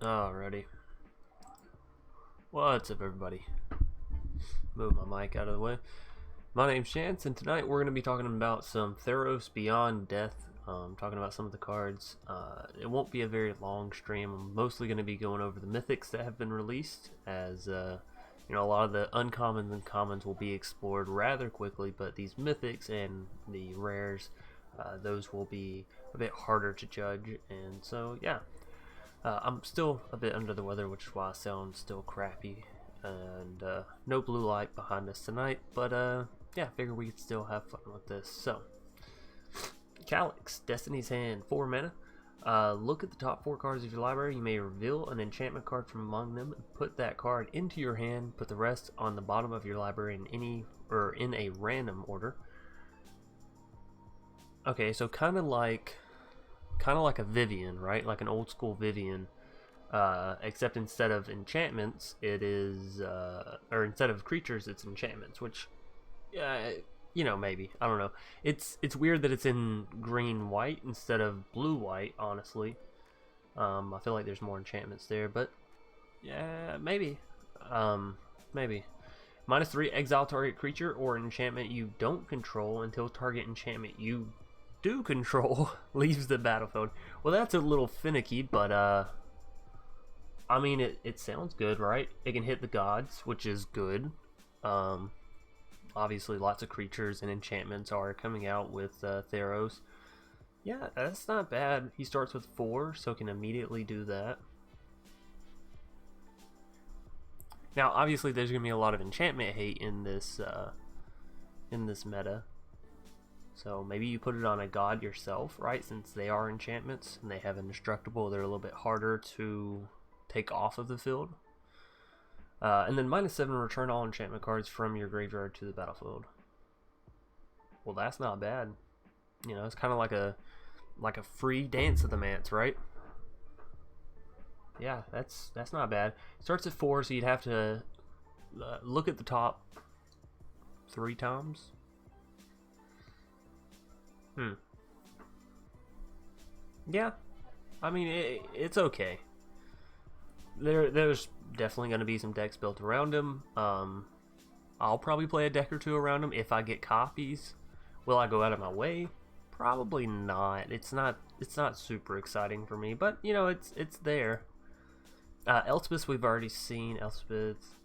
Alrighty. What's up, everybody? Move my mic out of the way. My name's Chance, and tonight we're going to be talking about some Theros Beyond Death. Talking about some of the cards. It won't be a very long stream. I'm mostly going to be going over the Mythics that have been released, as a lot of the uncommons and commons will be explored rather quickly, but these Mythics and the rares, those will be a bit harder to judge, and so yeah. I'm still a bit under the weather, which is why I sound still crappy, and no blue light behind us tonight, but yeah, figure we could still have fun with this. So, Calyx, Destiny's Hand, 4 mana. Look at the top 4 cards of your library. You may reveal an enchantment card from among them, and put that card into your hand, put the rest on the bottom of your library in a random order. Okay, so kind of like a Vivian, right? Like an old school Vivian, except instead of enchantments, it is, or instead of creatures, it's enchantments, which, maybe. I don't know. It's weird that it's in green-white instead of blue-white, honestly. I feel like there's more enchantments there, but, yeah, maybe. Maybe. -3, exile target creature or enchantment you don't control until target enchantment you do control leaves the battlefield. Well, that's a little finicky, but I mean, it sounds good, right? It can hit the gods, which is good. Obviously lots of creatures and enchantments are coming out with Theros. Yeah, that's not bad. He starts with 4, so can immediately do that. Now obviously there's gonna be a lot of enchantment hate in this meta. So maybe you put it on a god yourself, right? Since they are enchantments and they have indestructible, they're a little bit harder to take off of the field. And then -7, return all enchantment cards from your graveyard to the battlefield. Well, that's not bad. You know, it's kind of like a free Dance of the Mance, right? Yeah, that's not bad. Starts at 4, so you'd have to look at the top 3 times. Yeah, I mean, it's okay. There's definitely going to be some decks built around him. I'll probably play a deck or 2 around him if I get copies. Will I go out of my way? Probably not. It's not super exciting for me, but you know, it's there. Elspeth we've already seen. Elspeth.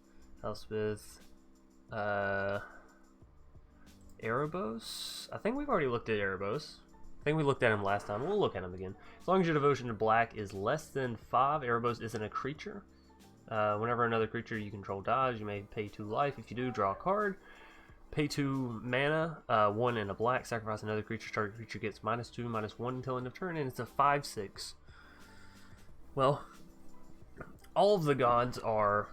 Erebos? I think we've already looked at Erebos. I think we looked at him last time. We'll look at him again. As long as your devotion to black is less than 5, Erebos isn't a creature. Whenever another creature you control dies, you may pay 2 life. If you do, draw a card. Pay 2 mana, 1 and a black. Sacrifice another creature. Target creature gets -2, -1 until end of turn, and it's a 5/6. Well, all of the gods are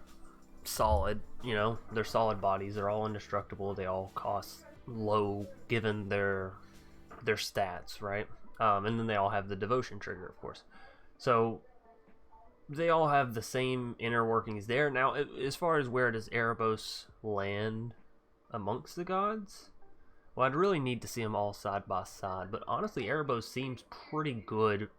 solid. You know, they're solid bodies. They're all indestructible. They all cost low given their stats, right? And then they all have the devotion trigger, of course. So they all have the same inner workings there. Now, as far as where does Erebos land amongst the gods? Well, I'd really need to see them all side by side, but honestly, Erebos seems pretty good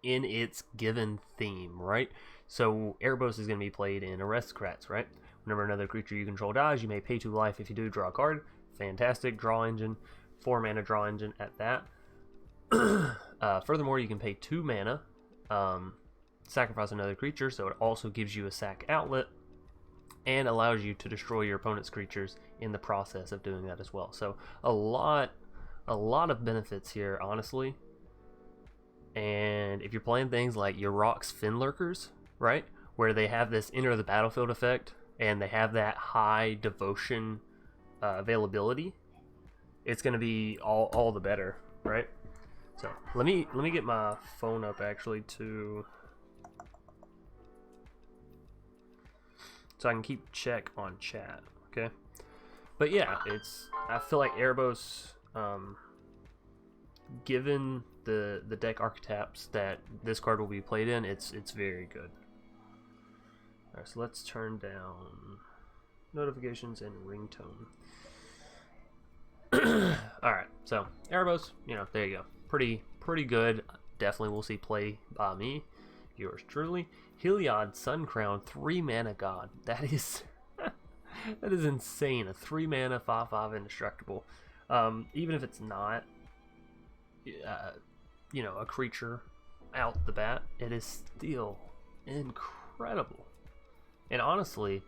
in its given theme, right? So Erebos is going to be played in Aristocrats, right? Whenever another creature you control dies, you may pay 2 life. If you do, draw a card. Fantastic draw engine, 4 mana draw engine at that. Furthermore, you can pay 2 mana, sacrifice another creature, so it also gives you a sack outlet and allows you to destroy your opponent's creatures in the process of doing that as well. So a lot of benefits here, honestly. And if you're playing things like your Rocks Finlurkers, right, where they have this enter the battlefield effect and they have that high devotion availability, it's going to be all the better, right? So let me get my phone up actually so I can keep check on chat, okay? But yeah, I feel like Erebos, given the deck archetypes that this card will be played in, it's very good. Alright, so let's turn down notifications and ringtone. Alright, so Erebos, you know, there you go. Pretty good. Definitely will see play by me. yours truly. Helion, Sun Crown, 3 mana god. That is that is insane. A 3 mana 5/5 indestructible. Even if it's not, you know, a creature out the bat, it is still incredible. And honestly,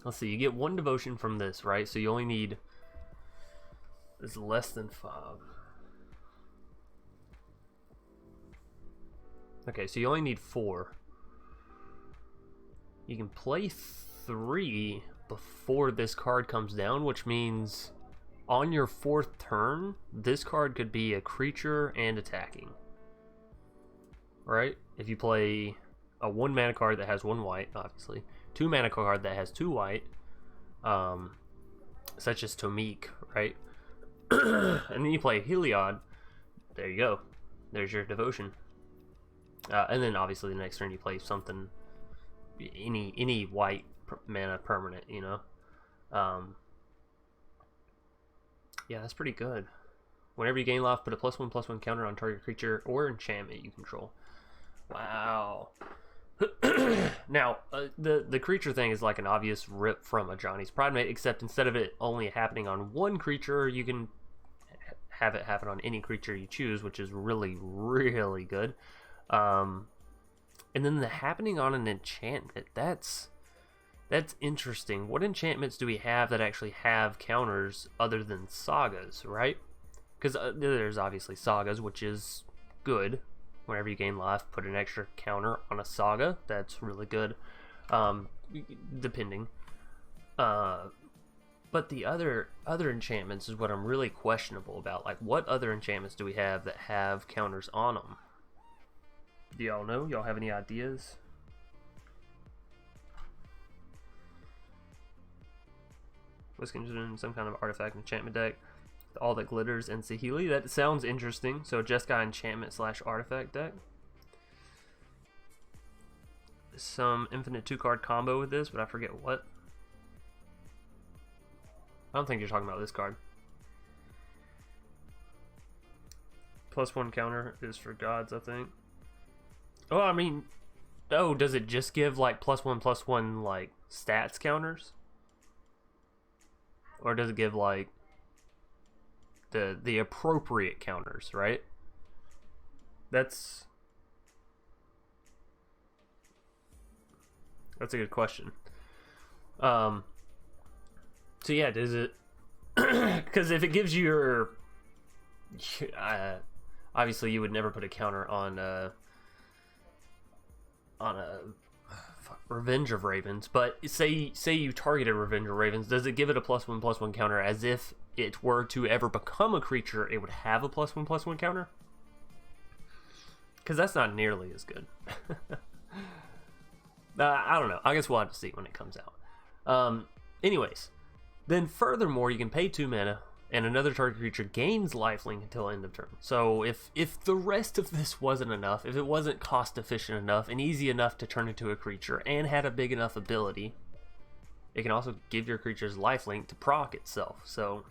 let's see, you get 1 devotion from this, right? So you only need, it's less than 5. Okay, so you only need 4. You can play 3 before this card comes down, which means on your 4th turn, this card could be a creature and attacking. Right? If you play a 1 mana card that has 1 white, obviously, 2 mana card that has 2 white, such as Tomik, right? And then you play Helion, there you go. There's your devotion. And then obviously the next turn you play something, any white mana permanent, you know. Yeah, that's pretty good. Whenever you gain life, put a +1/+1 counter on target creature or enchantment you control. Wow. Now, the creature thing is like an obvious rip from a Johnny's Pridemate, except instead of it only happening on 1 creature, you can have it happen on any creature you choose, which is really, really good. And then the happening on an enchantment, that's interesting. What enchantments do we have that actually have counters other than sagas, right? Because there's obviously sagas, which is good. Whenever you gain life, put an extra counter on a saga. That's really good, depending. But the other enchantments is what I'm really questionable about. Like, what other enchantments do we have that have counters on them? Do y'all know? Y'all have any ideas? Was considered in some kind of artifact enchantment deck. All that glitters and Saheeli. That sounds interesting. So Jeskai enchantment / artifact deck. Some infinite 2-card combo with this, but I forget what. I don't think you're talking about this card. +1 counter is for gods, I think. Oh, I mean, oh, does it just give like +1/+1 like stats counters? Or does it give like the appropriate counters, right? That's a good question. So yeah, does it? Because if it gives you your, obviously you would never put a counter on a Revenge of Ravens, but say you targeted Revenge of Ravens, does it give it a +1/+1 counter as if it were to ever become a creature, it would have a +1/+1 counter? Because that's not nearly as good. I don't know. I guess we'll have to see when it comes out. Anyways, then furthermore, you can pay 2 mana, and another target creature gains lifelink until end of turn. So if the rest of this wasn't enough, if it wasn't cost efficient enough and easy enough to turn into a creature and had a big enough ability, it can also give your creature's lifelink to proc itself. So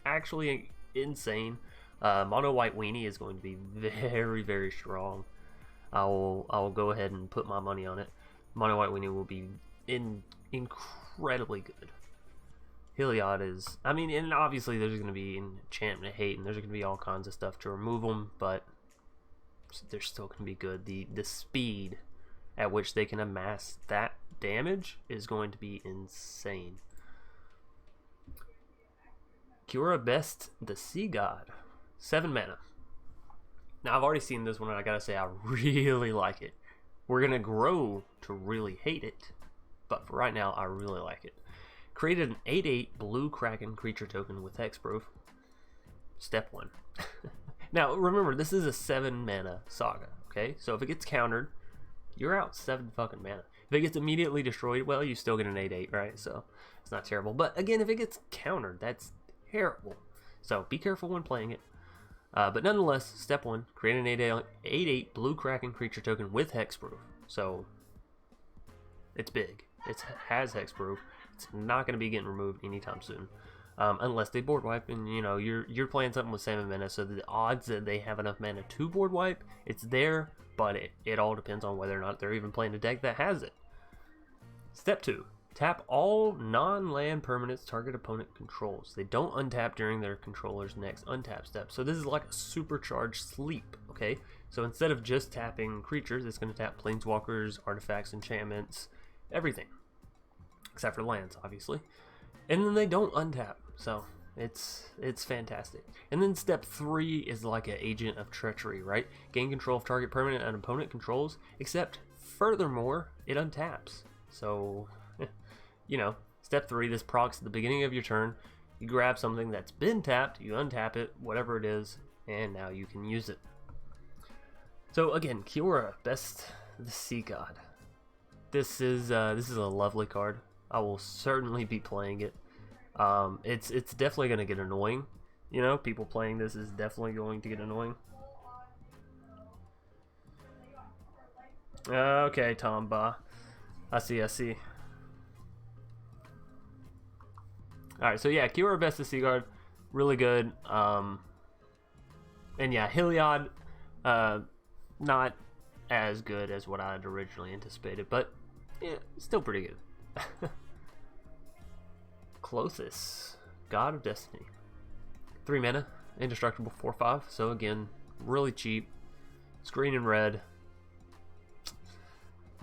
actually insane. Mono white weenie is going to be very, very strong. I'll go ahead and put my money on it. Mono white weenie will be incredibly good. Heliod is, I mean, and obviously there's going to be enchantment hate and there's going to be all kinds of stuff to remove them, but they're still going to be good. The speed at which they can amass that damage is going to be insane. Agoura Best, the Sea God, 7 mana. Now I've already seen this one and I gotta say I really like it. We're going to grow to really hate it, but for right now I really like it. Created an 8/8 blue Kraken creature token with hexproof. Step 1. Now remember, this is a 7 mana saga, okay? So if it gets countered, you're out 7 fucking mana. If it gets immediately destroyed, well, you still get an 8/8, right? So it's not terrible. But again, if it gets countered, that's terrible. So be careful when playing it. But nonetheless, step 1, create an 8/8 blue Kraken creature token with hexproof. So it's big. It has hexproof. It's not going to be getting removed anytime soon. unless they board wipe, and you know you're playing something with salmon mana, so the odds that they have enough mana to board wipe, it's there, but it all depends on whether or not they're even playing a deck that has it. Step 2. Tap all non-land permanents target opponent controls. They don't untap during their controller's next untap step. So this is like a supercharged sleep, okay? So instead of just tapping creatures, it's going to tap planeswalkers, artifacts, enchantments, everything. Except for lands, obviously. And then they don't untap, so it's fantastic. And then step 3 is like an agent of treachery, right? Gain control of target permanent and opponent controls, except furthermore, it untaps. So, you know, step 3, this procs at the beginning of your turn. You grab something that's been tapped, you untap it, whatever it is, and now you can use it. So again, Kiora, best the Sea God. This is a lovely card. I will certainly be playing it. It's definitely going to get annoying. You know, people playing this is definitely going to get annoying. Okay, Tomba. I see. Alright, so yeah, Kiora Best of Seaguard, really good. And yeah, Helion, not as good as what I had originally anticipated, but yeah, still pretty good. Klothys, God of Destiny. 3 mana, indestructible 4/5, so again, really cheap. It's green and red.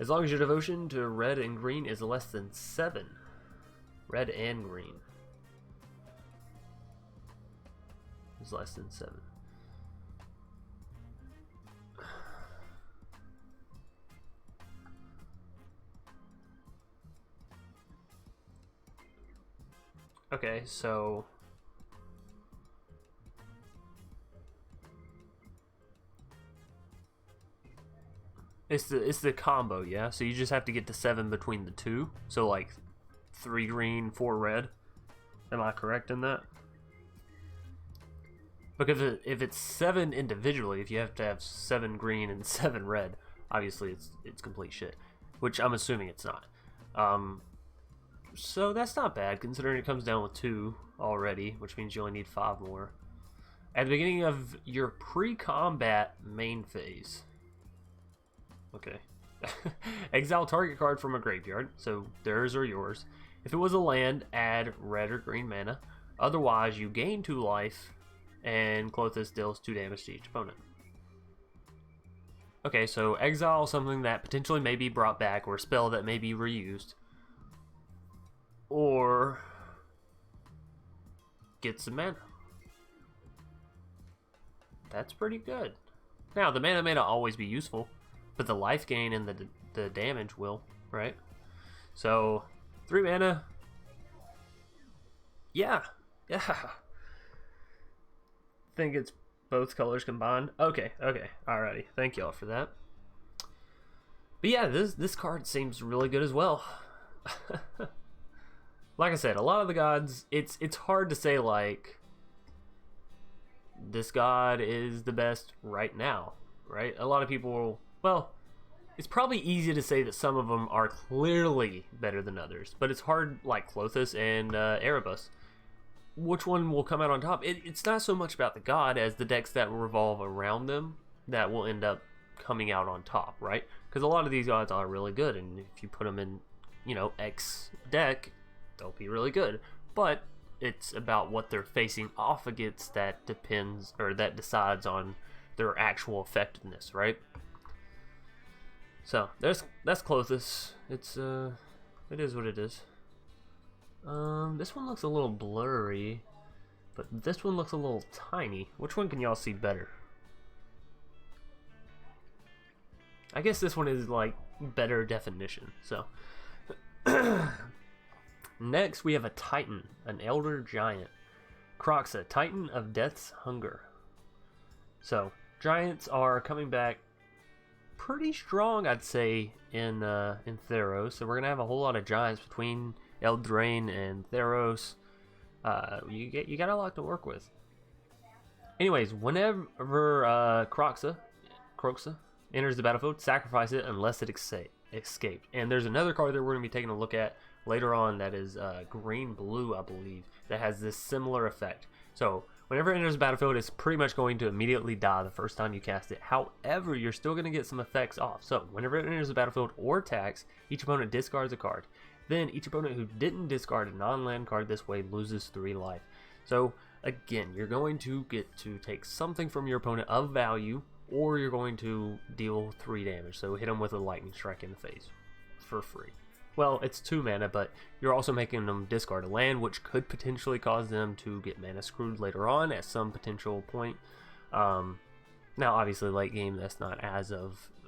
As long as your devotion to red and green is less than 7. Red and green is less than 7. Okay, so it's the combo, yeah? So you just have to get to 7 between the two. So like 3 green, 4 red. Am I correct in that? Because if it's 7 individually, if you have to have 7 green and 7 red, obviously it's complete shit. Which I'm assuming it's not. So that's not bad, considering it comes down with 2 already, which means you only need 5 more. At the beginning of your pre-combat main phase. Okay. Exile target card from a graveyard, so theirs or yours. If it was a land, add red or green mana. Otherwise, you gain 2 life, and Klothys deals 2 damage to each opponent. Okay, so exile something that potentially may be brought back, or a spell that may be reused. Or get some mana. That's pretty good. Now, the mana may not always be useful, but the life gain and the damage will, right? So, 3 mana. Yeah. Think it's both colors combined. Okay. Alrighty. Thank y'all for that. But yeah, this card seems really good as well. Like I said, a lot of the gods, it's hard to say like this god is the best right now, right? A lot of people, well, it's probably easy to say that some of them are clearly better than others, but it's hard, like Klothys and Erebos. Which one will come out on top? It's not so much about the god as the decks that revolve around them that will end up coming out on top, right? Because a lot of these gods are really good, and if you put them in, you know, X deck, they'll be really good. But it's about what they're facing off against that depends, or that decides on their actual effectiveness, right? So that's Klothys. It is what it is. This one looks a little blurry, but this one looks a little tiny. Which one can y'all see better? I guess this one is like better definition. So next we have a Titan, an Elder Giant. Crocs, a Titan of Death's Hunger. So giants are coming back pretty strong, I'd say, in Theros. So we're gonna have a whole lot of giants between Eldraine and Theros. You got a lot to work with. Anyways, whenever Croxa enters the battlefield, sacrifice it unless it Escaped. And there's another card that we're going to be taking a look at later on that is green-blue, I believe, that has this similar effect. So whenever it enters the battlefield, it's pretty much going to immediately die the first time you cast it. However, you're still going to get some effects off. So whenever it enters the battlefield or attacks, each opponent discards a card. Then each opponent who didn't discard a non-land card this way loses 3 life. So again, you're going to get to take something from your opponent of value, or you're going to deal 3 damage. So hit them with a lightning strike in the face for free. Well, it's 2 mana, but you're also making them discard a land, which could potentially cause them to get mana screwed later on at some potential point. Now, obviously, late game, that's not as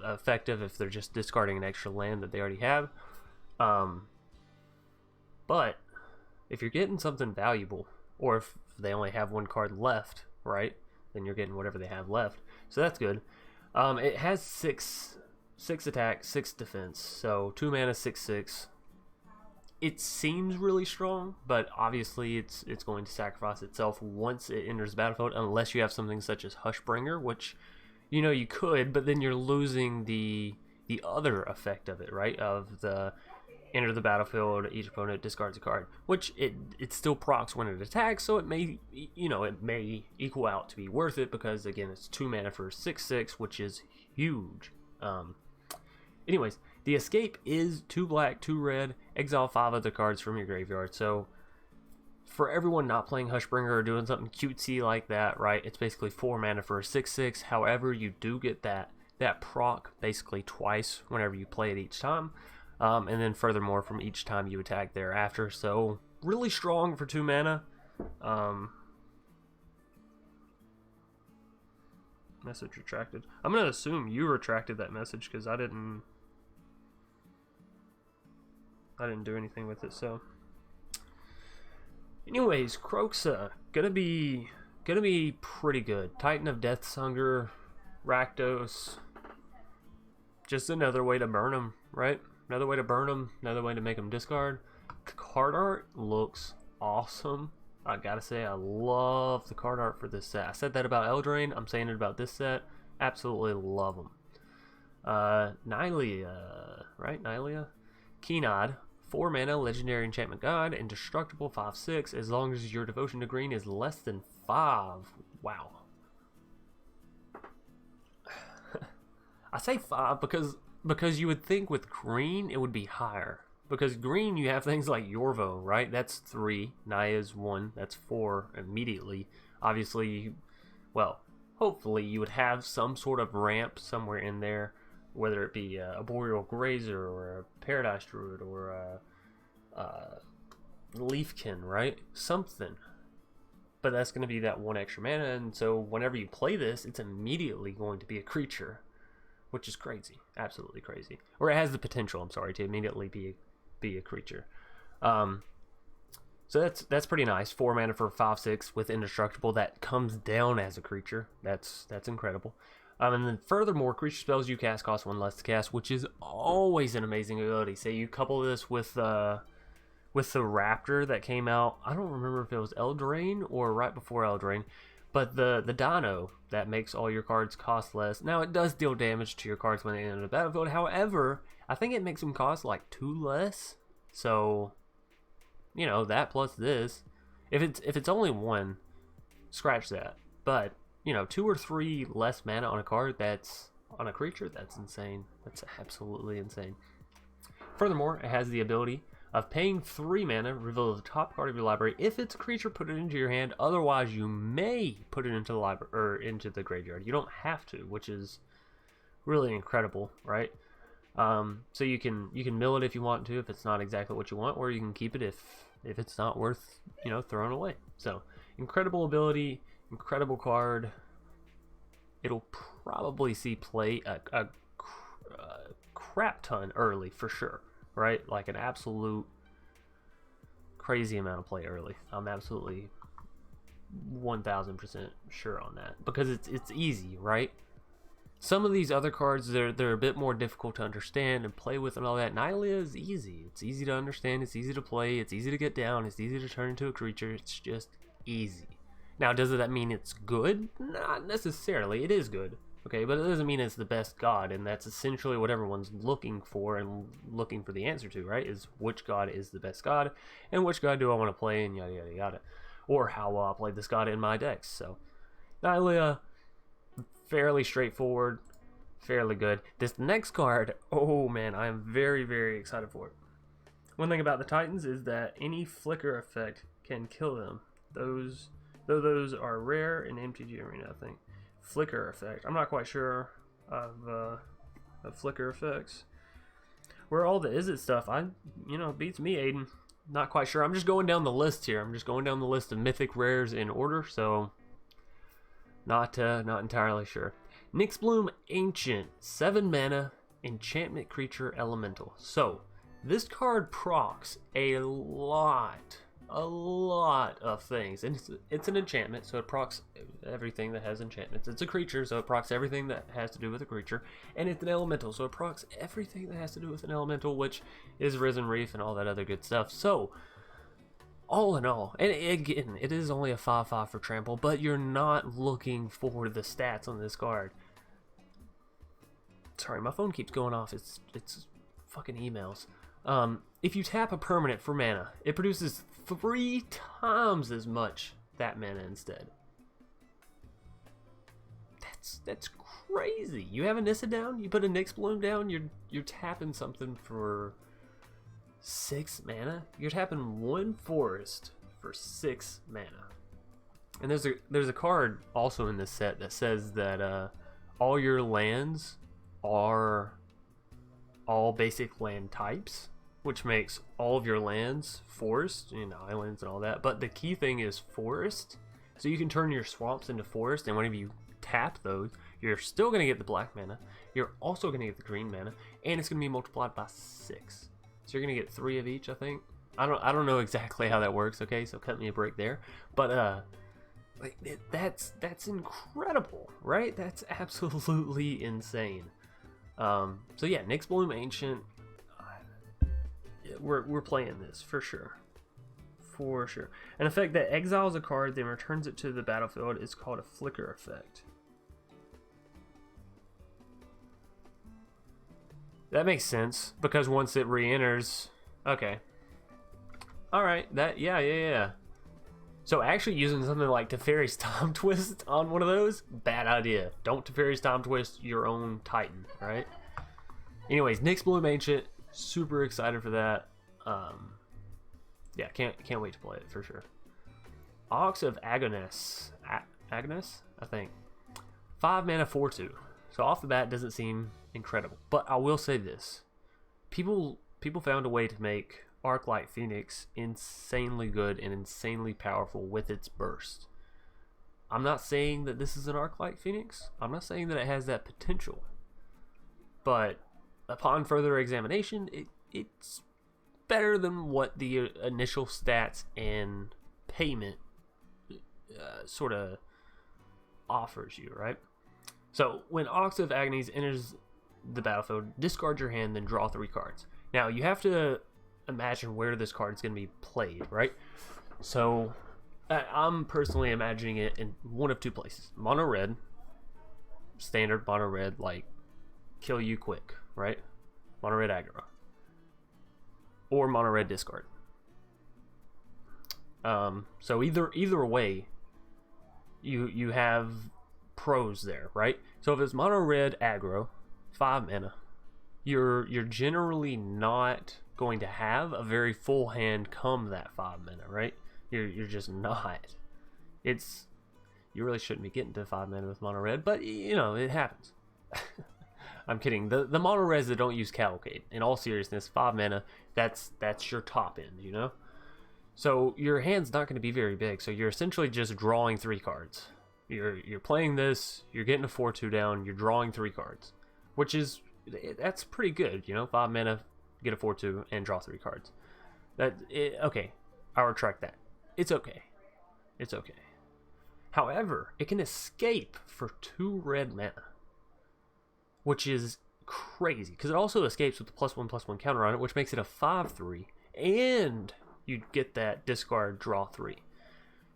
effective if they're just discarding an extra land that they already have. But if you're getting something valuable, or if they only have 1 card left, right, then you're getting whatever they have left. So that's good. It has 6 attack, 6 defense, so 2 mana, 6/6. It seems really strong, but obviously it's going to sacrifice itself once it enters the battlefield, unless you have something such as Hushbringer, which you could, but then you're losing the other effect of it, right? Of the enter the battlefield, each opponent discards a card, which it still procs when it attacks, so it may it may equal out to be worth it, because again it's 2 mana for 6/6, which is huge. Anyways, the escape is 2 black, 2 red, exile 5 other cards from your graveyard. So for everyone not playing Hushbringer or doing something cutesy like that, right, it's basically 4 mana for a 6/6. However, you do get that proc basically twice whenever you play it each time. And then furthermore from each time you attack thereafter. So really strong for 2 mana. Message retracted. I'm going to assume you retracted that message because I didn't do anything with it. So anyways, Crocs gonna be pretty good. Titan of Death's Hunger, Rakdos. Just another way to burn them, right? Another way to burn them, another way to make them discard. Card art looks awesome. I gotta say, I love the card art for this set. I said that about Eldraine, I'm saying it about this set. Absolutely love them. Nylea, right? Nylea? Keenod, 4 mana, legendary enchantment god, indestructible, 5/6, as long as your devotion to green is less than 5. Wow. I say 5 because you would think with green it would be higher. Because green you have things like Yorvo, right? That's 3. Naya's 1. That's 4 immediately. Obviously, well, hopefully you would have some sort of ramp somewhere in there, whether it be a Boreal Grazer or a Paradise Druid or a Leafkin, right? Something. But that's going to be that 1 extra mana, and so whenever you play this, it's immediately going to be a creature, which is crazy. Absolutely crazy. Or it has the potential, I'm sorry, to immediately be a creature. So that's pretty nice. 4 mana for 5/6 with indestructible that comes down as a creature. That's incredible. And then furthermore, creature spells you cast cost 1 less to cast, which is always an amazing ability. Say you couple this with the Raptor that came out. I don't remember if it was Eldraine or right before Eldraine, but the Dino that makes all your cards cost less. Now it does deal damage to your cards when they enter the battlefield. However, I think it makes them cost like 2 less. So, that plus this. If it's only 1, scratch that. But 2 or 3 less mana on a card that's on a creature, that's insane. That's absolutely insane. Furthermore, it has the ability of paying 3 mana, reveal the top card of your library. If it's a creature, put it into your hand. Otherwise, you may put it into the library or into the graveyard. You don't have to, which is really incredible, right? So you can mill it if you want to, if it's not exactly what you want, or you can keep it if it's not worth throwing away. So incredible ability. Incredible card. It'll probably see play a crap ton early for sure, right? Like an absolute crazy amount of play early. I'm absolutely 1000% sure on that because it's easy, right? Some of these other cards they're a bit more difficult to understand and play with and all that. Nylea is easy. It's easy to understand. It's easy to play. It's easy to get down. It's easy to turn into a creature. It's just easy. Now, does that mean it's good? Not necessarily. It is good Okay, but it doesn't mean it's the best god, and that's essentially what everyone's looking for and looking for the answer to, right? Is which god is the best god, and which god do I want to play, and yada yada yada. Or how will I play this god in my decks. So, Nylea, fairly straightforward, fairly good. This next card, oh man, I am very, very excited for it. One thing about the Titans is that any flicker effect can kill them. Those are rare in MTG Arena, I think. Flicker effect. I'm not quite sure of flicker effects. Where all the is it stuff, beats me, Aiden. Not quite sure. I'm just going down the list here. I'm just going down the list of mythic rares in order, so not entirely sure. Nyxbloom Ancient, 7 mana, enchantment creature elemental. So this card procs a lot of things, and it's an enchantment, so it procs everything that has enchantments. It's a creature, so it procs everything that has to do with a creature, and it's an elemental, so it procs everything that has to do with an elemental, which is Risen Reef and all that other good stuff. So all in all, and again, it is only a 5/5 for trample, but you're not looking for the stats on this card. Sorry, my phone keeps going off. It's fucking emails. If you tap a permanent for mana, it produces 3 times as much that mana instead. That's crazy. You have a Nissa down, you put a Nyxbloom down, you're tapping something for 6 mana. You're tapping 1 forest for 6 mana. And there's a card also in this set that says that all your lands are all basic land types, which makes all of your lands forest, islands and all that. But the key thing is forest. So you can turn your swamps into forest, and whenever you tap those, you're still going to get the black mana. You're also going to get the green mana, and it's going to be multiplied by 6. So you're going to get 3 of each, I think. I don't know exactly how that works, okay? So cut me a break there. But that's incredible, right? That's absolutely insane. So yeah, Nyxbloom Ancient, we're playing this for sure. An effect that exiles a card, then returns it to the battlefield is called a flicker effect. That makes sense, because once it re-enters, okay. Alright, yeah. So actually using something like Teferi's Time Twist on one of those, bad idea. Don't Teferi's Time Twist your own Titan, right? Anyways, Nyxbloom Ancient, super excited for that. Yeah, can't wait to play it for sure. Ox of Agonis, Agonis, I think. 5 mana 4/2. So off the bat, doesn't seem incredible, but I will say this: people found a way to make Arclight Phoenix insanely good and insanely powerful with its burst. I'm not saying that this is an Arclight Phoenix. I'm not saying that it has that potential, but upon further examination, it's better than what the initial stats and payment sort of offers you, right? So when Ox of Agonies enters the battlefield, discard your hand, then draw 3 cards. Now you have to imagine where this card is going to be played, right? So I'm personally imagining it in one of 2 places: mono red, standard mono red, like kill you quick, right? Mono red Agoura, or mono red discard. So either way, you have pros there, right? So if it's mono red aggro, 5 mana, you're generally not going to have a very full hand come that 5 mana, right? You're just not. You really shouldn't be getting to 5 mana with mono red, but it happens. I'm kidding. The mono reds that don't use Cavalcade, in all seriousness, 5 mana, that's your top end, So your hand's not going to be very big, so you're essentially just drawing 3 cards. You're playing this, you're getting a 4/2 down, you're drawing 3 cards, that's pretty good, 5 mana, get a 4/2, and draw 3 cards. Okay, I'll retract that. It's okay. However, it can escape for 2 red mana, which is crazy, because it also escapes with the +1/+1 counter on it, which makes it a 5/3, and you get that discard, draw 3.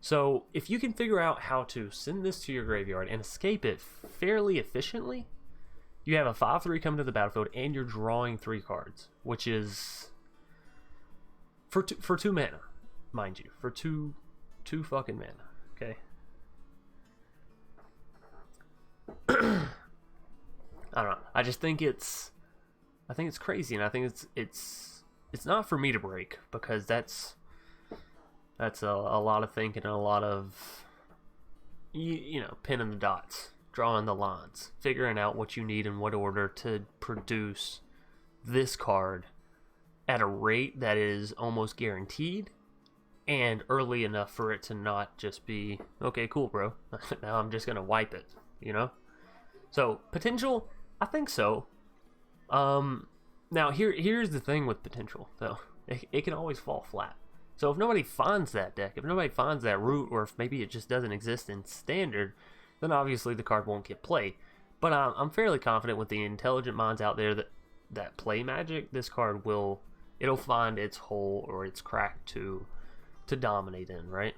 So if you can figure out how to send this to your graveyard and escape it fairly efficiently, you have a 5/3 coming to the battlefield, and you're drawing 3 cards, which is for 2 mana, mind you, for two fucking mana. Okay. I don't know. I just think it's crazy, and I think it's not for me to break, because that's a lot of thinking and a lot of you know, pinning the dots, drawing the lines, figuring out what you need in what order to produce this card at a rate that is almost guaranteed and early enough for it to not just be, okay, cool, bro. Now I'm just gonna wipe it, you know? So potential, I think so. Now here's the thing with potential, though. It can always fall flat. So if nobody finds that deck, if nobody finds that route, or if maybe it just doesn't exist in standard, then obviously the card won't get played. But I'm fairly confident with the intelligent minds out there that play Magic, this card it'll find its hole or its crack to dominate in, right?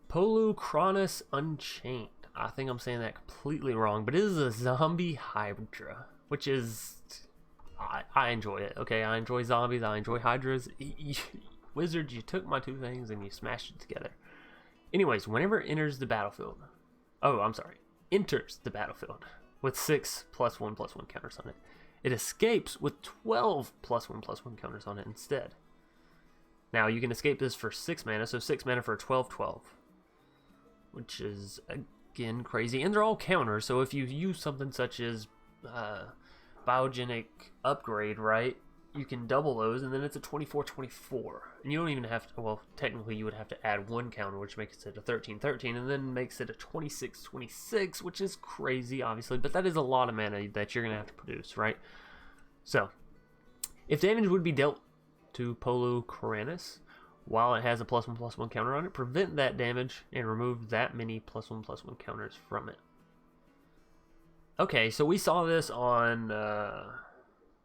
Polu Cronus Unchained. I think I'm saying that completely wrong, but it is a zombie Hydra, which is... I enjoy it, okay? I enjoy zombies, I enjoy Hydras. Wizards, you took my 2 things and you smashed it together. Anyways, whenever it enters the battlefield... Oh, I'm sorry. Enters the battlefield with 6 +1/+1 counters on it. It escapes with 12 +1/+1 counters on it instead. Now, you can escape this for 6 mana, so 6 mana for a 12/12. Which is, again, crazy. And they're all counters, so if you use something such as... Biogenic Upgrade, right? You can double those, and then it's a 24/24. And you don't even have to, well, technically you would have to add 1 counter, which makes it a 13/13, and then makes it a 26/26, which is crazy, obviously, but that is a lot of mana that you're going to have to produce, right? So, if damage would be dealt to Polu Cronus, while it has a +1/+1 counter on it, prevent that damage and remove that many +1/+1 counters from it. Okay, so we saw this on,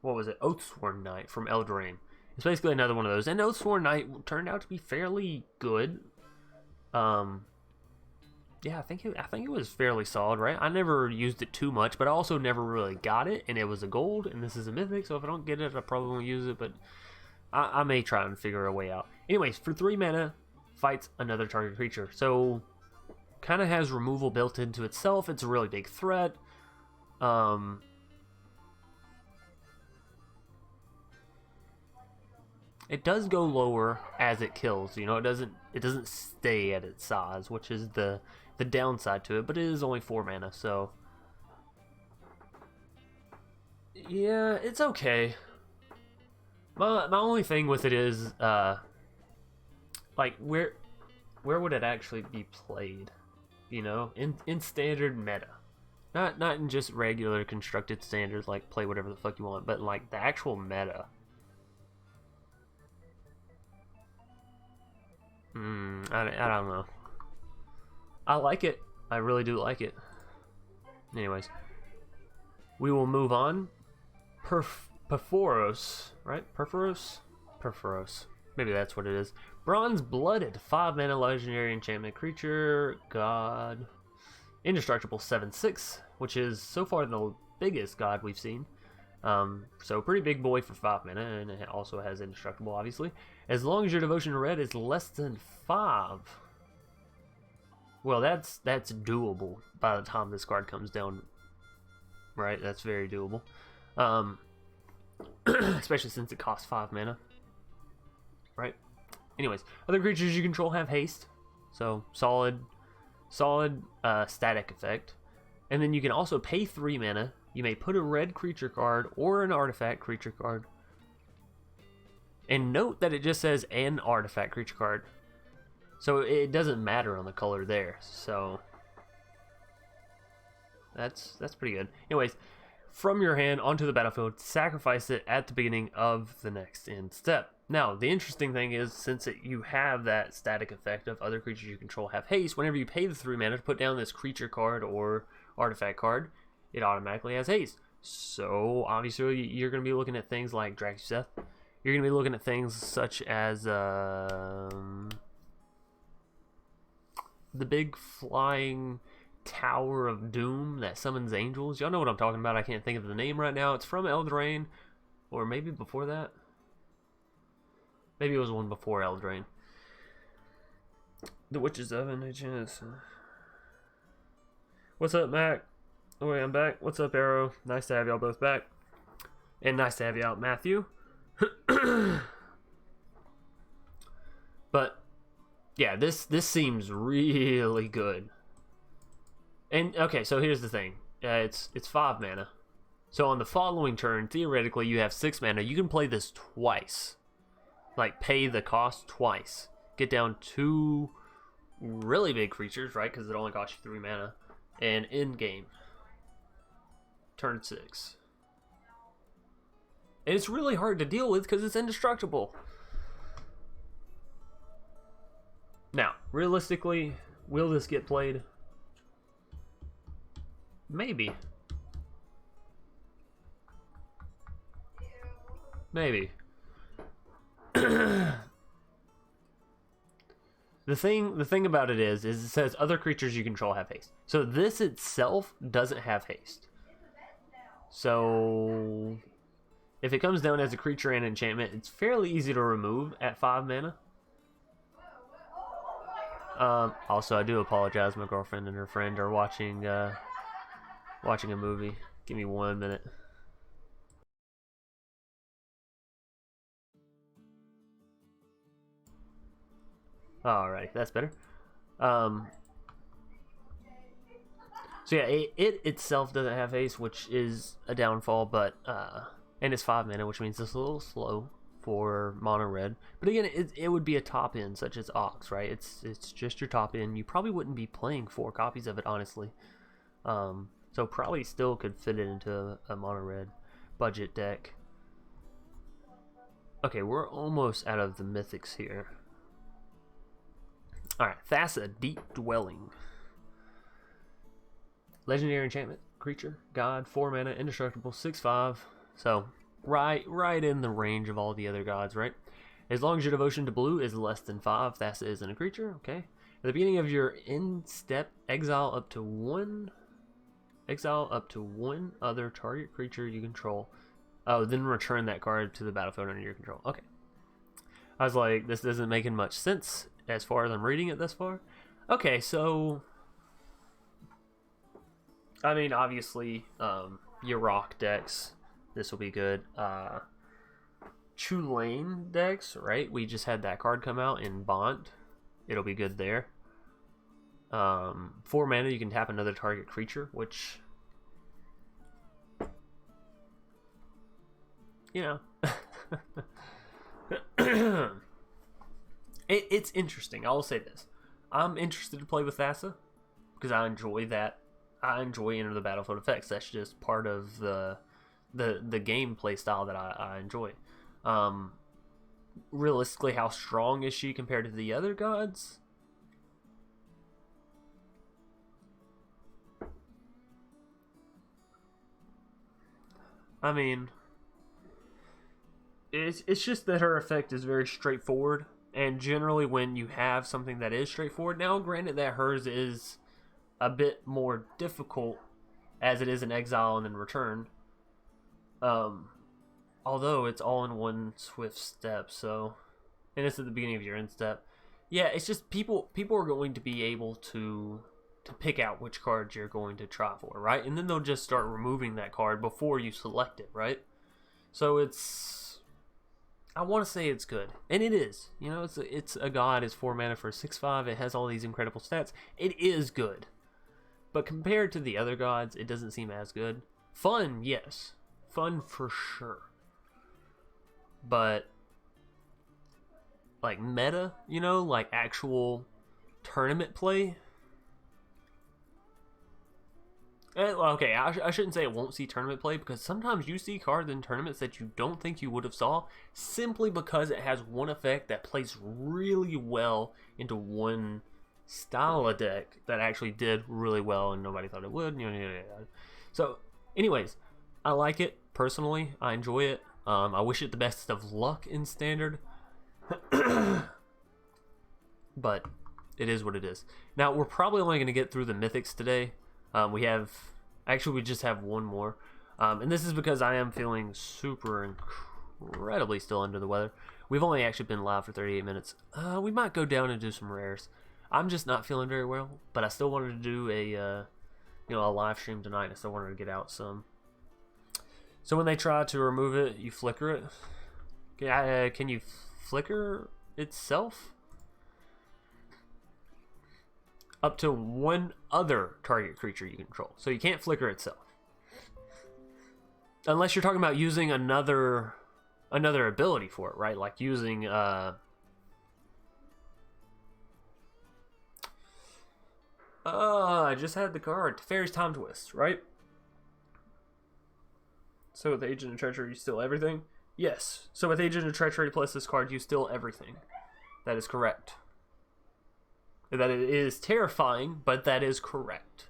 what was it? Oathsworn Knight from Eldraine. It's basically another one of those. And Oathsworn Knight turned out to be fairly good. Yeah, I think it was fairly solid, right? I never used it too much, but I also never really got it. And it was a gold, and this is a mythic, so if I don't get it, I probably won't use it. But I may try and figure a way out. Anyways, for 3 mana, fights another target creature. So, kind of has removal built into itself. It's a really big threat. It does go lower as it kills, you know, it doesn't stay at its size, which is the downside to it, but it is only 4 mana, so yeah, it's okay. My only thing with it is like where would it actually be played, you know, in standard meta. Not in just regular constructed standards, like play whatever the fuck you want, but like the actual meta. I don't know. I like it. I really do like it. Anyways, we will move on. Phorus, right? Phorus. Maybe that's what it is. Bronze Blooded, 5 mana legendary enchantment creature, god. Indestructible 7/6, which is so far the biggest god we've seen. So pretty big boy for 5 mana, and it also has indestructible, obviously. As long as your devotion to red is less than 5. Well, that's doable by the time this card comes down. Right, that's very doable. Especially since it costs 5 mana. Right? Anyways, other creatures you control have haste. So, solid static effect. And then you can also pay 3 mana. You may put a red creature card or an artifact creature card. And note that it just says an artifact creature card. So it doesn't matter on the color there. So that's pretty good. Anyways, from your hand onto the battlefield, sacrifice it at the beginning of the next end step. Now, the interesting thing is, since you have that static effect of other creatures you control have haste, whenever you pay the 3 mana to put down this creature card or artifact card, it automatically has haste. So, obviously, you're going to be looking at things like Draxus Death. You're going to be looking at things such as the big flying tower of doom that summons angels. Y'all know what I'm talking about. I can't think of the name right now. It's from Eldraine, or maybe before that. Maybe it was one before Eldraine. The Witches of NHS. What's up, Mac? Oh wait, I'm back. What's up, Arrow? Nice to have y'all both back. And nice to have you out, Matthew. But yeah, this seems really good. And okay, so here's the thing. It's 5 mana. So on the following turn, theoretically, you have 6 mana. You can play this twice. Like, pay the cost twice. Get down 2 really big creatures, right? Because it only costs you 3 mana. And end game. Turn 6. And it's really hard to deal with because it's indestructible. Now, realistically, will this get played? Maybe. Maybe. The thing about it is it says other creatures you control have haste. So this itself doesn't have haste. So if it comes down as a creature and enchantment, it's fairly easy to remove at 5 mana. Also, I do apologize. My girlfriend and her friend are watching a movie. Give me 1 minute. Alright, that's better. So yeah, it itself doesn't have haste, which is a downfall, but and it's 5 mana, which means it's a little slow for mono red. But again, it would be a top end such as Ox, right? It's just your top end. You probably wouldn't be playing 4 copies of it, honestly. So probably still could fit it into a mono red budget deck. Okay, we're almost out of the mythics here. Alright, Thassa, Deep Dwelling. Legendary enchantment, creature, god, 4 mana, indestructible, 6/5. So, right in the range of all the other gods, right? As long as your devotion to blue is less than 5, Thassa isn't a creature, okay? At the beginning of your end step, exile up to one other target creature you control. Oh, then return that card to the battlefield under your control. Okay. I was like, this isn't making much sense as far as I'm reading it thus far. Okay, so I mean, obviously, your rock decks, this will be good. Tulane decks, right? We just had that card come out in Bont. It'll be good there. 4 mana, you can tap another target creature, which, you know, it's interesting. I will say this: I'm interested to play with Thassa because I enjoy that. I enjoy Enter the Battlefield effects. That's just part of the gameplay style that I enjoy. Realistically, how strong is she compared to the other gods? I mean, it's just that her effect is very straightforward, and generally when you have something that is straightforward, now granted that hers is a bit more difficult as it is an exile and then return, although it's all in one swift step, so, and it's at the beginning of your end step. Yeah, it's just people are going to be able to pick out which cards you're going to try for, right? And then they'll just start removing that card before you select it, right? So it's, I want to say it's good, and it is. You know, it's a god. It's 4 mana for 6/5. It has all these incredible stats. It is good, but compared to the other gods, it doesn't seem as good. Fun, yes, fun for sure. But like meta, you know, like actual tournament play. Okay, I shouldn't say it won't see tournament play, because sometimes you see cards in tournaments that you don't think you would have saw simply because it has one effect that plays really well into one style of deck that actually did really well and nobody thought it would. So, anyways, I like it personally. I enjoy it. I wish it the best of luck in Standard, but It is what it is. Now, we're probably only going to get through the Mythics today. We just have one more. And this is because I am feeling super incredibly still under the weather. We've only actually been live for 38 minutes. We might go down and do some rares. I'm just not feeling very well, but I still wanted to do a live stream tonight. I still wanted to get out some. So when they try to remove it, you flicker it. Can you flicker itself? Up to one other target creature you control. So you can't flicker itself. Unless you're talking about using another ability for it, right? Like using I just had the card. Teferi's Time Twist, right? So with Agent of Treachery, you steal everything? Yes. So with Agent of Treachery plus this card, you steal everything. That is correct. That it is terrifying, but that is correct.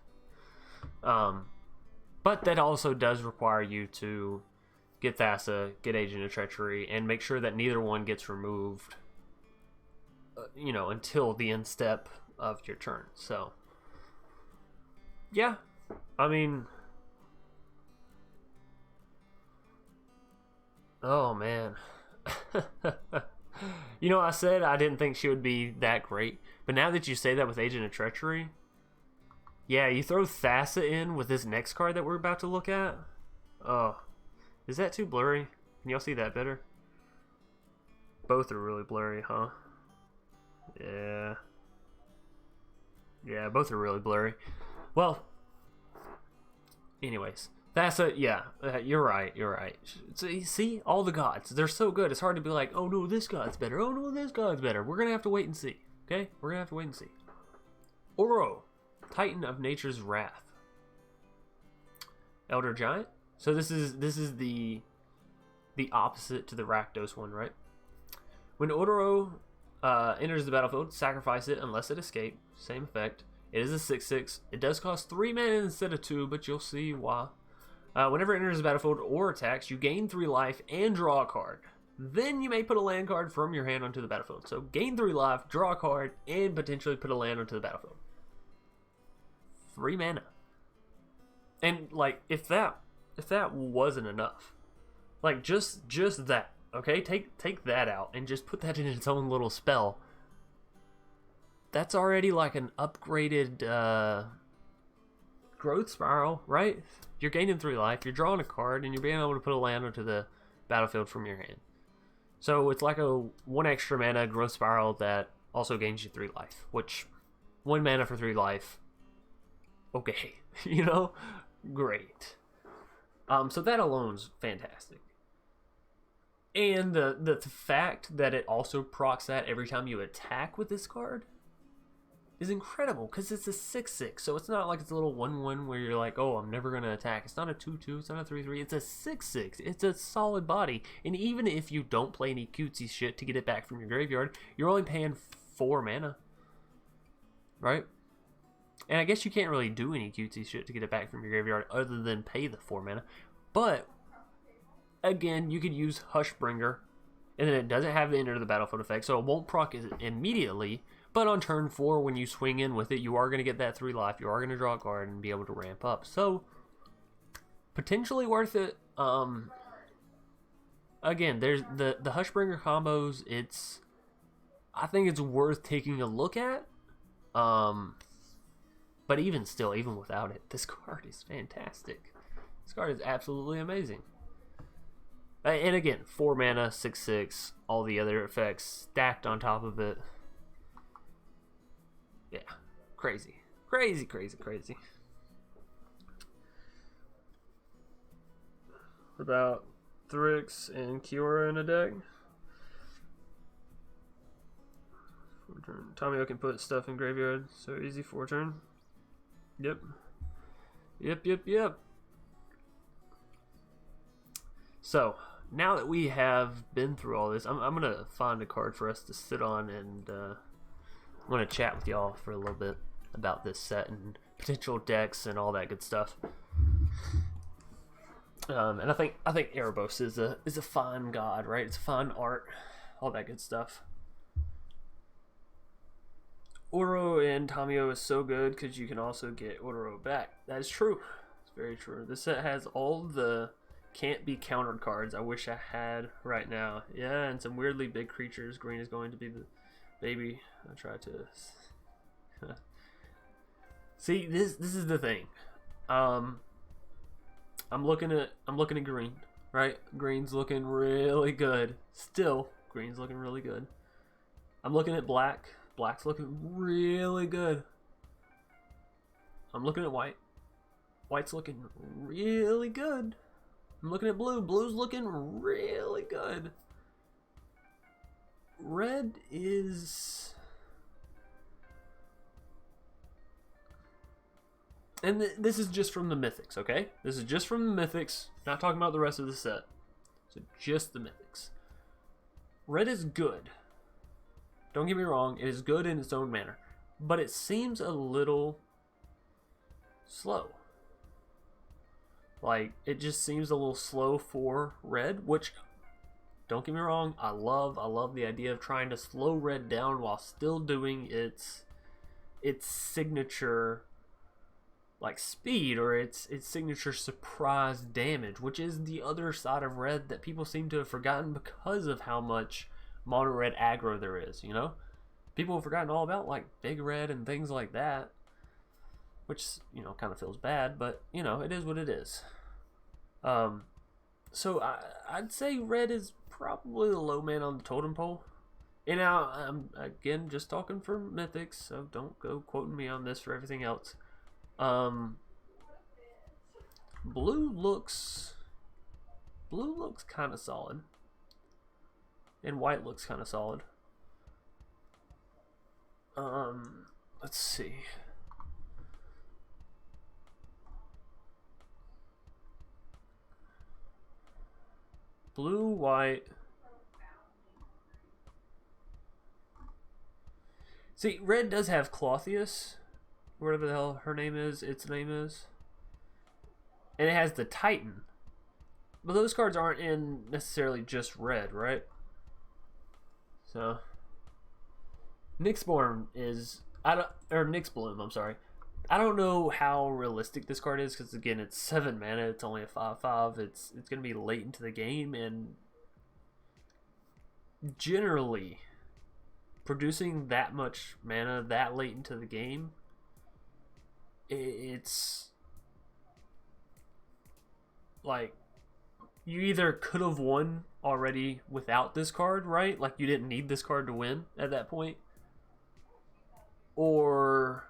But that also does require you to get Thassa, get Agent of Treachery, and make sure that neither one gets removed, until the end step of your turn. So, yeah, I mean, oh man. I said I didn't think she would be that great, but now that you say that with Agent of Treachery, yeah, you throw Thassa in with this next card that we're about to look at. Oh, is that too blurry? Can y'all see that better? Both are really blurry, huh? Yeah. Yeah, both are really blurry. Well, anyways, Thassa, yeah, you're right. So, see, all the gods, they're so good. It's hard to be like, oh no, this god's better. Oh no, this god's better. We're gonna have to wait and see. Okay, we're gonna have to wait and see. Oro, Titan of Nature's Wrath, Elder Giant. So this is the opposite to the Rakdos one, right? When Oro enters the battlefield, sacrifice it unless it escapes. Same effect. It is a 6/6. It does cost 3 mana instead of 2, but you'll see why. Whenever it enters the battlefield or attacks, you gain 3 life and draw a card. Then you may put a land card from your hand onto the battlefield. So gain 3 life, draw a card, and potentially put a land onto the battlefield. 3 mana. And like, if that wasn't enough, like just that, okay, take that out and just put that in its own little spell. That's already like an upgraded growth spiral, right? You're gaining 3 life, you're drawing a card, and you're being able to put a land onto the battlefield from your hand. So it's like a 1 extra mana growth spiral that also gains you 3 life, which 1 mana for 3 life, okay, great. So that alone's fantastic. And the fact that it also procs that every time you attack with this card is incredible, because it's a 6/6, so it's not like it's a little 1/1 where you're like, oh, I'm never going to attack. It's not a 2/2, it's not a 3/3, it's a 6/6. It's a solid body, and even if you don't play any cutesy shit to get it back from your graveyard, you're only paying 4 mana, right? And I guess you can't really do any cutesy shit to get it back from your graveyard other than pay the 4 mana, but again, you could use Hushbringer, and then it doesn't have the enter the battlefield effect, so it won't proc it immediately. But on turn 4, when you swing in with it, you are going to get that 3 life. You are going to draw a card and be able to ramp up. So, potentially worth it. Again, there's the Hushbringer combos. I think it's worth taking a look at. But even still, even without it, this card is fantastic. This card is absolutely amazing. And again, 4 mana, 6/6, all the other effects stacked on top of it. Yeah, crazy. Crazy. What about Thrix and Kiora in a deck? Tomio can put stuff in graveyard, so easy 4 turn. Yep. So, now that we have been through all this, I'm going to find a card for us to sit on, and I'm going to chat with y'all for a little bit about this set and potential decks and all that good stuff. And I think Erebos is a fine god, right? It's a fine art, all that good stuff. Oro and Tamio is so good because you can also get Oro back. That is true. It's very true. This set has all the can't be countered cards I wish I had right now. Yeah, and some weirdly big creatures. Green is going to be the baby. I try to see this is the thing. I'm looking at green, right? Green's looking really good. Still, green's looking really good. I'm looking at black. Black's looking really good. I'm looking at white. White's looking really good. I'm looking at blue. Blue's looking really good. Red is... And this is just from the Mythics, okay? This is just from the Mythics. Not talking about the rest of the set. So just the Mythics. Red is good. Don't get me wrong. It is good in its own manner. But it seems a little slow. Like, it just seems a little slow for red, which, don't get me wrong, I love the idea of trying to slow red down while still doing its signature, like, speed, or its signature surprise damage, which is the other side of red that people seem to have forgotten because of how much mono red aggro there is, you know? People have forgotten all about, like, big red and things like that, which, you know, kind of feels bad, but, you know, it is what it is. So I'd say red is probably the low man on the totem pole. And now, I'm, again, just talking for Mythics, so don't go quoting me on this for everything else. Blue looks kind of solid. And white looks kind of solid. Let's see. Blue, white. See, red does have Clothius, whatever the hell her name is, its name is. And it has the Titan. But those cards aren't in necessarily just red, right? So Nyxborn is Nyxbloom, I'm sorry. I don't know how realistic this card is because again it's 7 mana, it's only a 5/5. It's gonna be late into the game, and generally producing that much mana that late into the game, it's like you either could have won already without this card, right? Like you didn't need this card to win at that point, or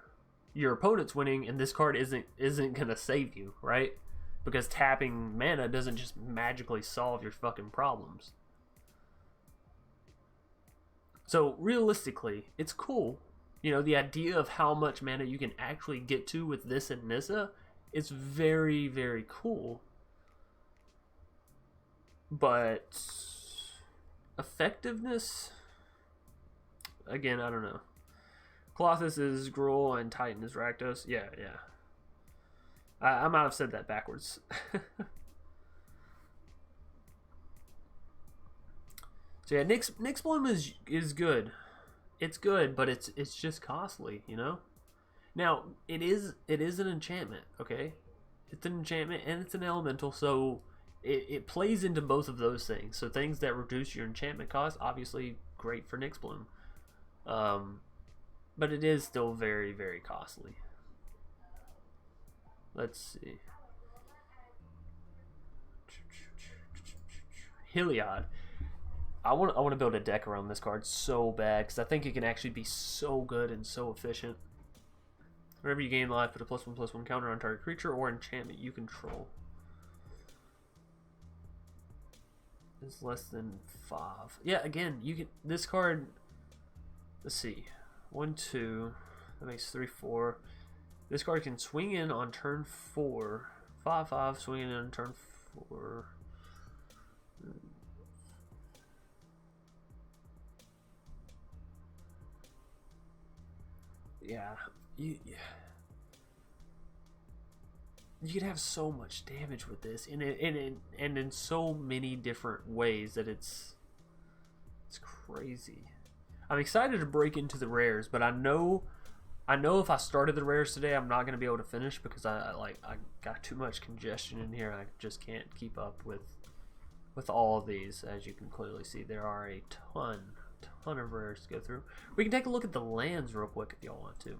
your opponent's winning and this card isn't gonna save you, right? Because tapping mana doesn't just magically solve your fucking problems. So realistically, it's cool. You know, the idea of how much mana you can actually get to with this and Nissa is very, very cool. But effectiveness, again, I don't know. Clothis is Gruul and Titan is Rakdos. Yeah. I might have said that backwards. So yeah, Nyxbloom is good. It's good, but it's just costly, you know? Now, it is an enchantment, okay? It's an enchantment and it's an elemental, so it plays into both of those things. So things that reduce your enchantment cost, obviously great for Nyxbloom. But it is still very, very costly. Let's see. Helion. I want to build a deck around this card so bad because I think it can actually be so good and so efficient. Whenever you gain life, put a +1/+1 counter on target creature or enchantment you control. It's less than 5. Yeah, again, you can. This card. Let's see. 1, 2. That makes 3, 4. This card can swing in on turn 4. 5/5. Swinging in on turn 4. Yeah, you could have so much damage with this, and in so many different ways that it's crazy. I'm excited to break into the rares, but I know if I started the rares today, I'm not going to be able to finish because I got too much congestion in here. I just can't keep up with all of these. As you can clearly see, there are a ton of rares to go through. We can take a look at the lands real quick if y'all want to,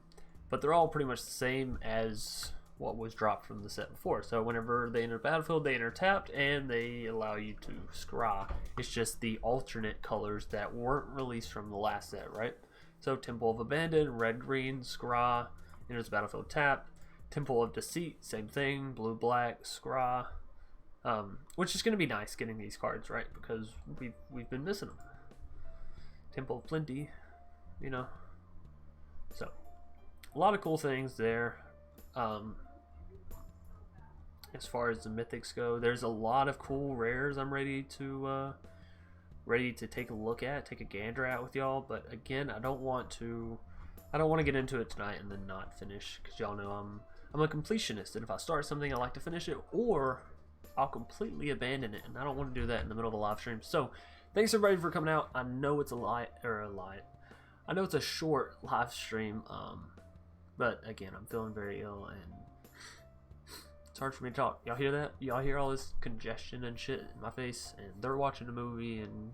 but they're all pretty much the same as what was dropped from the set before. So whenever they enter the battlefield, they enter tapped and they allow you to scry. It's just the alternate colors that weren't released from the last set, right? So Temple of Abandon, red green, scry, enters the battlefield tapped. Temple of Deceit, same thing, blue black, scry. Which is going to be nice getting these cards, right? Because we've been missing them. Temple of Plenty, you know. So a lot of cool things there. As far as the mythics go, there's a lot of cool rares I'm ready to take a look at, take a gander at with y'all. But again, I don't want to get into it tonight and then not finish, because y'all know I'm a completionist, and if I start something, I like to finish it, or I'll completely abandon it, and I don't want to do that in the middle of a live stream. So thanks everybody for coming out. I know it's I know it's a short live stream, but again, I'm feeling very ill and it's hard for me to talk. Y'all hear that? Y'all hear all this congestion and shit in my face, and they're watching a movie, and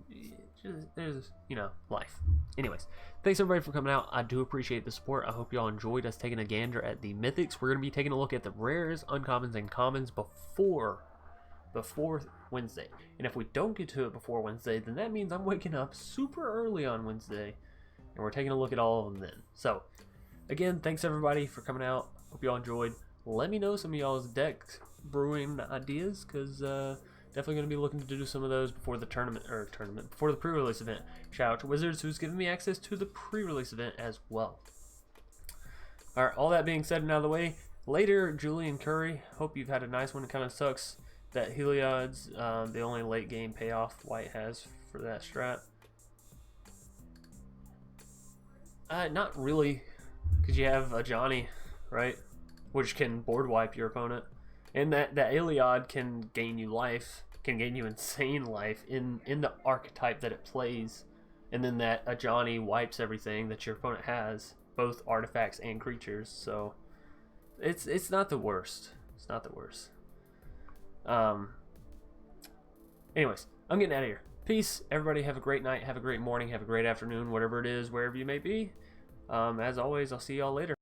there's, you know, life. Anyways, thanks everybody for coming out. I do appreciate the support. I hope y'all enjoyed us taking a gander at the mythics. We're going to be taking a look at the rares, uncommons, and commons before Wednesday. And if we don't get to it before Wednesday, then that means I'm waking up super early on Wednesday, and we're taking a look at all of them then. So again, thanks everybody for coming out. Hope y'all enjoyed. Let me know some of y'all's deck brewing ideas, because definitely going to be looking to do some of those before the before the pre-release event. Shout out to Wizards, who's giving me access to the pre-release event as well. Alright, all that being said and out of the way, later, Julian Curry, hope you've had a nice one. It kind of sucks that Helion's the only late game payoff White has for that strat. Not really, because you have a Johnny, right? Which can board wipe your opponent, and that Iliad can gain you life, can gain you insane life in the archetype that it plays, and then that a Johnny wipes everything that your opponent has, both artifacts and creatures. So it's not the worst. It's not the worst. Anyways, I'm getting out of here. Peace. Everybody have a great night, have a great morning, have a great afternoon, whatever it is, wherever you may be. As always, I'll see y'all later.